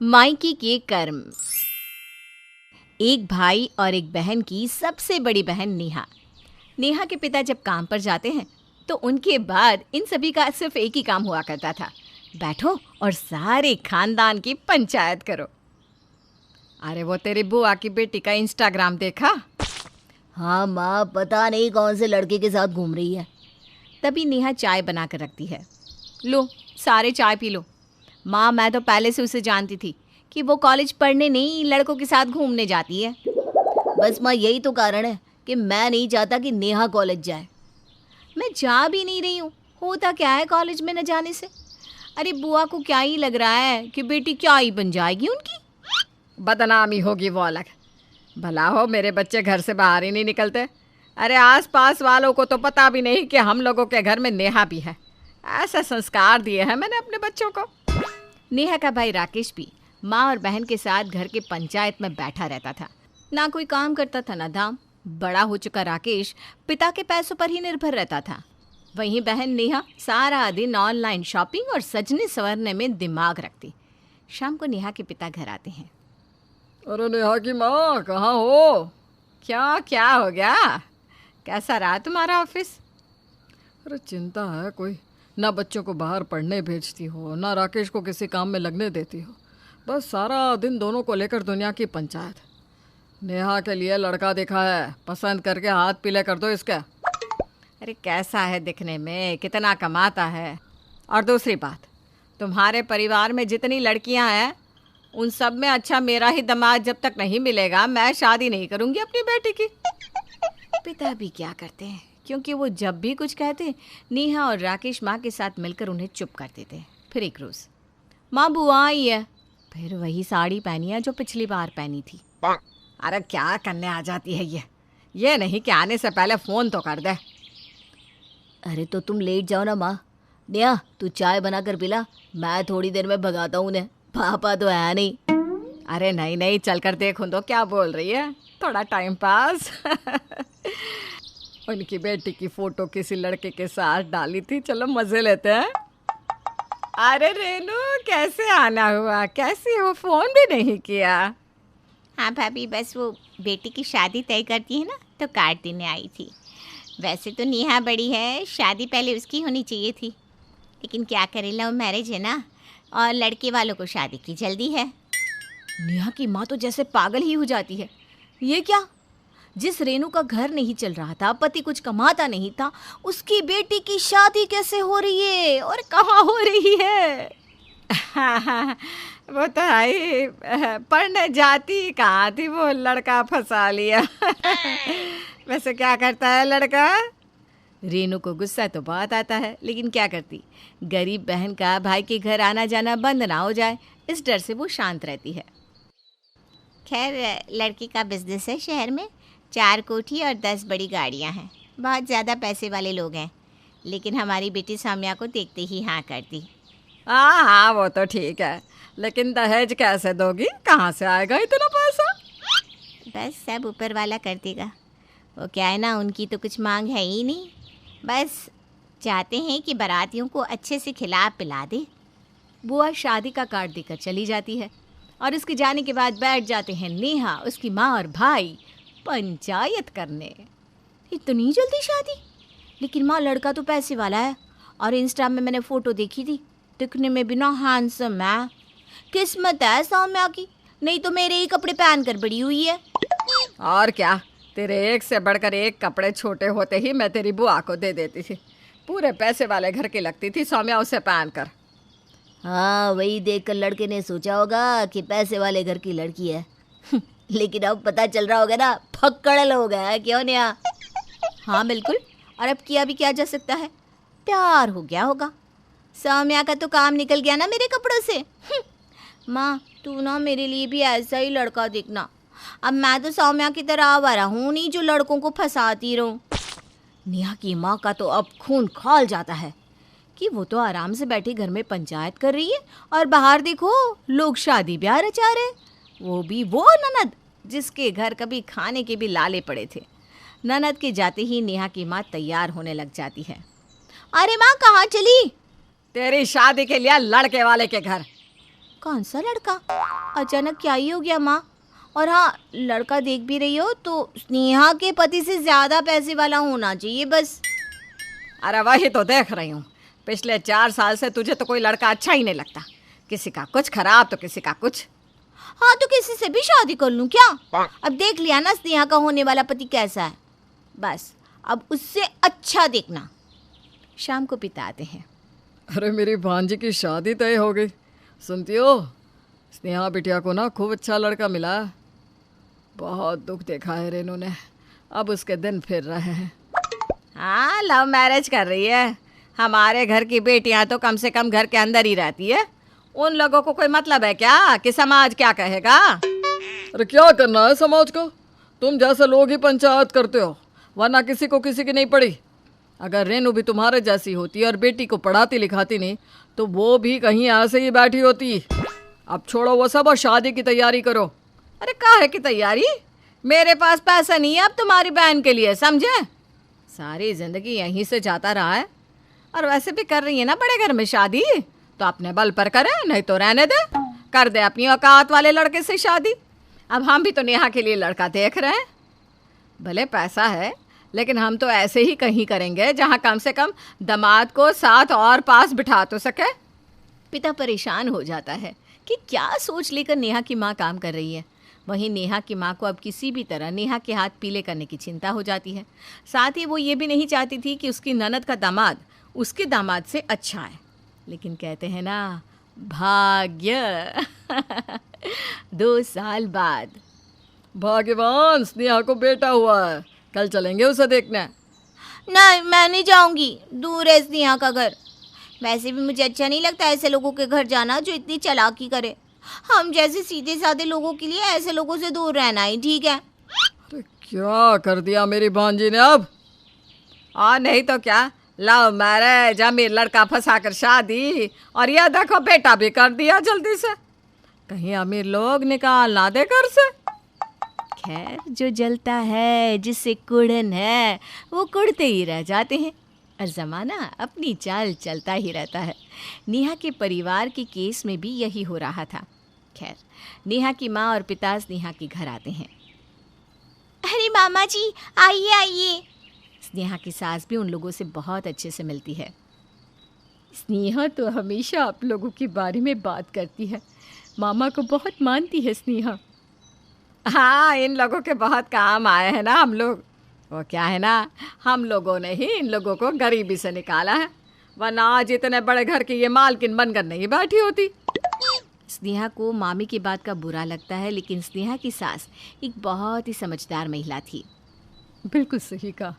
Mikey के कर्म। एक भाई और एक बहन की सबसे बड़ी बहन नेहा। नेहा के पिता जब काम पर जाते हैं तो उनके बाद इन सभी का सिर्फ एक ही काम हुआ करता था, बैठो और सारे खानदान की पंचायत करो। अरे वो तेरी बुआ की बेटी का इंस्टाग्राम देखा? हाँ माँ, पता नहीं कौन से लड़के के साथ घूम रही है। तभी नेहा चाय बना कर रखती है। लो सारे चाय पी लो। माँ, मैं तो पहले से उसे जानती थी कि वो कॉलेज पढ़ने नहीं लड़कों के साथ घूमने जाती है। बस माँ, यही तो कारण है कि मैं नहीं चाहता कि नेहा कॉलेज जाए। मैं जा भी नहीं रही हूँ, होता क्या है कॉलेज में न जाने से? अरे बुआ को क्या ही लग रहा है कि बेटी क्या ही बन जाएगी उनकी? बदनामी होगी वो अलग। भला हो मेरे बच्चे घर से बाहर ही नहीं निकलते। अरे आसपास वालों को तो पता भी नहीं कि हम लोगों के घर में नेहा भी है। ऐसा संस्कार दिए हैं मैंने अपने बच्चों को। नेहा का भाई राकेश भी माँ और बहन के साथ घर के पंचायत में बैठा रहता था। ना कोई काम करता था ना दाम। बड़ा हो चुका राकेश पिता के पैसों पर ही निर्भर रहता था। वहीं बहन नेहा सारा दिन ऑनलाइन शॉपिंग और सजने संवरने में दिमाग रखती। शाम को नेहा के पिता घर आते हैं। अरे नेहा की माँ, कहाँ हो? क्या हो गया? कैसा रहा तुम्हारा ऑफिस? अरे चिंता है कोई। ना बच्चों को बाहर पढ़ने भेजती हो, ना राकेश को किसी काम में लगने देती हो। बस सारा दिन दोनों को लेकर दुनिया की पंचायत। नेहा के लिए लड़का देखा है, पसंद करके हाथ पीले कर दो इसके। अरे कैसा है दिखने में, कितना कमाता है? और दूसरी बात, तुम्हारे परिवार में जितनी लड़कियां हैं उन सब में अच्छा मेरा ही दामाद जब तक नहीं मिलेगा मैं शादी नहीं करूंगी अपनी बेटी की। पिता भी क्या करते हैं, क्योंकि वो जब भी कुछ कहते नेहा और राकेश माँ के साथ मिलकर उन्हें चुप कर देते। फिर एक रोज़ माँ बुआ आई है, फिर वही साड़ी पहनी है जो पिछली बार पहनी थी। अरे क्या करने आ जाती है ये नहीं कि आने से पहले फ़ोन तो कर दे। अरे तो तुम लेट जाओ ना माँ। नेहा, तू चाय बना कर पिला, मैं थोड़ी देर में भगाता हूँ उन्हें। पापा तो है नहीं। अरे नहीं, चल कर देखूँ तो क्या बोल रही है, थोड़ा टाइम पास। उनकी बेटी की फ़ोटो किसी लड़के के साथ डाली थी, चलो मज़े लेते हैं। अरे रेनू, कैसे आना हुआ? कैसी हो? फ़ोन भी नहीं किया। हाँ भाभी, बस वो बेटी की शादी तय करती है ना, तो कार्ड देने आई थी। वैसे तो नेहा बड़ी है, शादी पहले उसकी होनी चाहिए थी, लेकिन क्या करे, लव मैरिज है ना, और लड़के वालों को शादी की जल्दी है। नेहा की माँ तो जैसे पागल ही हो जाती है। ये क्या? जिस रेनू का घर नहीं चल रहा था, पति कुछ कमाता नहीं था, उसकी बेटी की शादी कैसे हो रही है और कहाँ हो रही है? वो तो है, पढ़ने जाती कहाँ थी, वो लड़का फंसा लिया। वैसे क्या करता है लड़का? रेनू को गुस्सा तो बहुत आता है, लेकिन क्या करती, गरीब बहन का भाई के घर आना जाना बंद ना हो जाए, इस डर से वो शांत रहती है। खैर, लड़की का बिजनेस है शहर में, 4 कोठी और 10 बड़ी गाड़ियां हैं, बहुत ज़्यादा पैसे वाले लोग हैं, लेकिन हमारी बेटी साम्या को देखते ही हाँ कर दी। हाँ, वो तो ठीक है, लेकिन दहेज कैसे दोगी? कहाँ से आएगा इतना पैसा? बस सब ऊपर वाला कर देगा। वो क्या है ना, उनकी तो कुछ मांग है ही नहीं, बस चाहते हैं कि बारातियों को अच्छे से खिला पिला दे। बुआ शादी का कार्ड देकर चली जाती है और उसके जाने के बाद बैठ जाते हैं नेहा, उसकी माँ और भाई पंचायत करने। इतनी जल्दी शादी? लेकिन माँ, लड़का तो पैसे वाला है और इंस्टा में मैंने फ़ोटो देखी थी, दिखने में भी ना हैंडसम है। किस्मत है सौम्या की, नहीं तो मेरे ही कपड़े पहन कर बड़ी हुई है। और क्या, तेरे एक से बढ़कर एक कपड़े छोटे होते ही मैं तेरी बुआ को दे देती थी। पूरे पैसे वाले घर की लगती थी सौम्या उसे पहन कर। हाँ, वही देखकर लड़के ने सोचा होगा कि पैसे वाले घर की लड़की है। लेकिन अब पता चल रहा होगा ना, फक्कड़ हो गया है, क्यों नेहा? हाँ बिल्कुल, और अब किया भी क्या जा सकता है, प्यार हो गया होगा। सौम्या का तो काम निकल गया ना मेरे कपड़ों से। माँ, तू ना मेरे लिए भी ऐसा ही लड़का देखना। अब मैं तो सौम्या की तरह आवारा हूँ नहीं जो लड़कों को फंसाती रहूँ। नेहा की माँ का तो अब खून खौल जाता है कि वो तो आराम से बैठी घर में पंचायत कर रही है और बाहर देखो लोग शादी ब्याह रचा रहे, वो भी वो ननद जिसके घर कभी खाने के भी लाले पड़े थे। ननद के जाते ही नेहा की माँ तैयार होने लग जाती है। अरे माँ, कहाँ चली? तेरी शादी के लिए लड़के वाले के घर। कौन सा लड़का? अचानक क्या ही हो गया माँ? और हाँ, लड़का देख भी रही हो तो स्नेहा के पति से ज़्यादा पैसे वाला होना चाहिए बस। अरे वही तो देख रही हूँ, पिछले 4 साल से तुझे तो कोई लड़का अच्छा ही नहीं लगता। किसी का कुछ खराब तो किसी का कुछ। हाँ तो किसी से भी शादी कर लूँ क्या? अब देख लिया ना स्नेहा का होने वाला पति कैसा है, बस अब उससे अच्छा देखना। शाम को पिता आते हैं। अरे मेरी भांजी की शादी तय हो गई। सुनती हो, स्नेहा बिटिया को ना खूब अच्छा लड़का मिला है। बहुत दुख देखा है रेनू ने, अब उसके दिन फिर रहे हैं। हाँ, लव मैरिज कर रही है। हमारे घर की बेटियां तो कम से कम घर के अंदर ही रहती है। उन लोगों को कोई मतलब है क्या कि समाज क्या कहेगा? अरे क्या करना है समाज को? तुम जैसे लोग ही पंचायत करते हो, वरना किसी को किसी की नहीं पड़ी। अगर रेनू भी तुम्हारे जैसी होती और बेटी को पढ़ाती लिखाती नहीं तो वो भी कहीं ऐसे ही बैठी होती। अब छोड़ो वो सब और शादी की तैयारी करो। अरे काहे की तैयारी? मेरे पास पैसा नहीं है अब तुम्हारी बहन के लिए, समझे? सारी जिंदगी यहीं से जाता रहा है, और वैसे भी कर रही है ना बड़े घर में शादी, तो अपने बल पर करे, नहीं तो रहने दे। कर दे अपनी औकात वाले लड़के से शादी। अब हम भी तो नेहा के लिए लड़का देख रहे हैं। भले पैसा है, लेकिन हम तो ऐसे ही कहीं करेंगे जहाँ कम से कम दामाद को साथ और पास बिठा तो सके। पिता परेशान हो जाता है कि क्या सोच लेकर नेहा की माँ काम कर रही है। वहीं नेहा की माँ को अब किसी भी तरह नेहा के हाथ पीले करने की चिंता हो जाती है। साथ ही वो ये भी नहीं चाहती थी कि उसकी ननद का दामाद उसके दामाद से अच्छा है। लेकिन कहते हैं ना, भाग्य। 2 साल बाद भाग्यवान, स्नेहा को बेटा हुआ है, कल चलेंगे उसे देखने। नहीं, मैं नहीं जाऊंगी, दूर है स्नेहा का घर। वैसे भी मुझे अच्छा नहीं लगता ऐसे लोगों के घर जाना जो इतनी चालाकी करे। हम जैसे सीधे साधे लोगों के लिए ऐसे लोगों से दूर रहना ही ठीक है। अरे क्या कर दिया मेरी भांजी ने अब? और नहीं तो क्या, लव मैरिज, अमीर लड़का फंसाकर शादी, और यह देखो बेटा भी कर दिया जल्दी से। कहीं अमीर लोग निकाल ना दे घर से। खैर, जो जलता है, जिससे कुड़न है, वो कुड़ते ही रह जाते हैं, और ज़माना अपनी चाल चलता ही रहता है। नेहा के परिवार के केस में भी यही हो रहा था। खैर, नेहा की माँ और पिता स्नेहा के घर आते हैं। अरे मामा जी, आइए आइए। स्नेहा की सास भी उन लोगों से बहुत अच्छे से मिलती है। स्नेहा तो हमेशा आप लोगों के बारे में बात करती है, मामा को बहुत मानती है स्नेहा। हाँ, इन लोगों के बहुत काम आए हैं ना हम लोग। वो क्या है ना, हम लोगों ने ही इन लोगों को गरीबी से निकाला है, वरना आज इतने बड़े घर की ये मालकिन बनकर नहीं बैठी होती। स्नेहा को मामी की बात का बुरा लगता है, लेकिन स्नेहा की सास एक बहुत ही समझदार महिला थी। बिल्कुल सही कहा,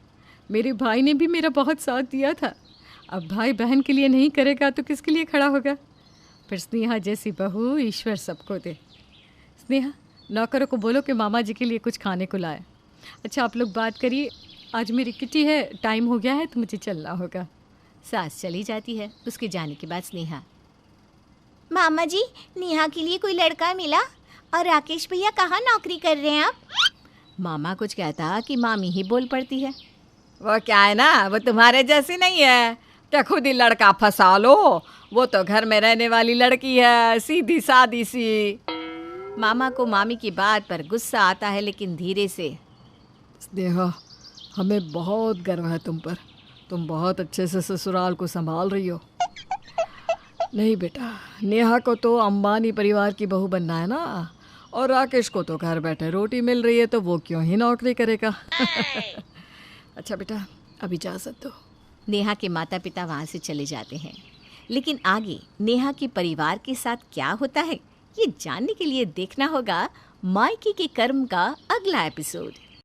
मेरे भाई ने भी मेरा बहुत साथ दिया था। अब भाई बहन के लिए नहीं करेगा तो किसके लिए खड़ा होगा? फिर स्नेहा जैसी बहू ईश्वर सबको दे। स्नेहा, नौकरों को बोलो कि मामा जी के लिए कुछ खाने को लाए। अच्छा, आप लोग बात करिए, आज मेरी किटी है, टाइम हो गया है तो मुझे चलना होगा। सास चली जाती है। उसके जाने के बाद स्नेहा, मामा जी, नेहा के लिए कोई लड़का मिला? और राकेश भैया कहाँ नौकरी कर रहे हैं आप? मामा कुछ कहता कि मामी ही बोल पड़ती है। वो क्या है ना, वो तुम्हारे जैसी नहीं है, क्या खुद ही लड़का फंसा लो। वो तो घर में रहने वाली लड़की है, सीधी सादी सी। मामा को मामी की बात पर गुस्सा आता है, लेकिन धीरे से। स्नेहा, हमें बहुत गर्व है तुम पर, तुम बहुत अच्छे से ससुराल को संभाल रही हो। नहीं बेटा, नेहा को तो अंबानी परिवार की बहू बनना है ना, और राकेश को तो घर बैठे रोटी मिल रही है, तो वो क्यों ही नौकरी करेगा। अच्छा बेटा, अब इजाज़त दो। नेहा के माता पिता वहाँ से चले जाते हैं, लेकिन आगे नेहा के परिवार के साथ क्या होता है, ये जानने के लिए देखना होगा मायके के कर्म का अगला एपिसोड।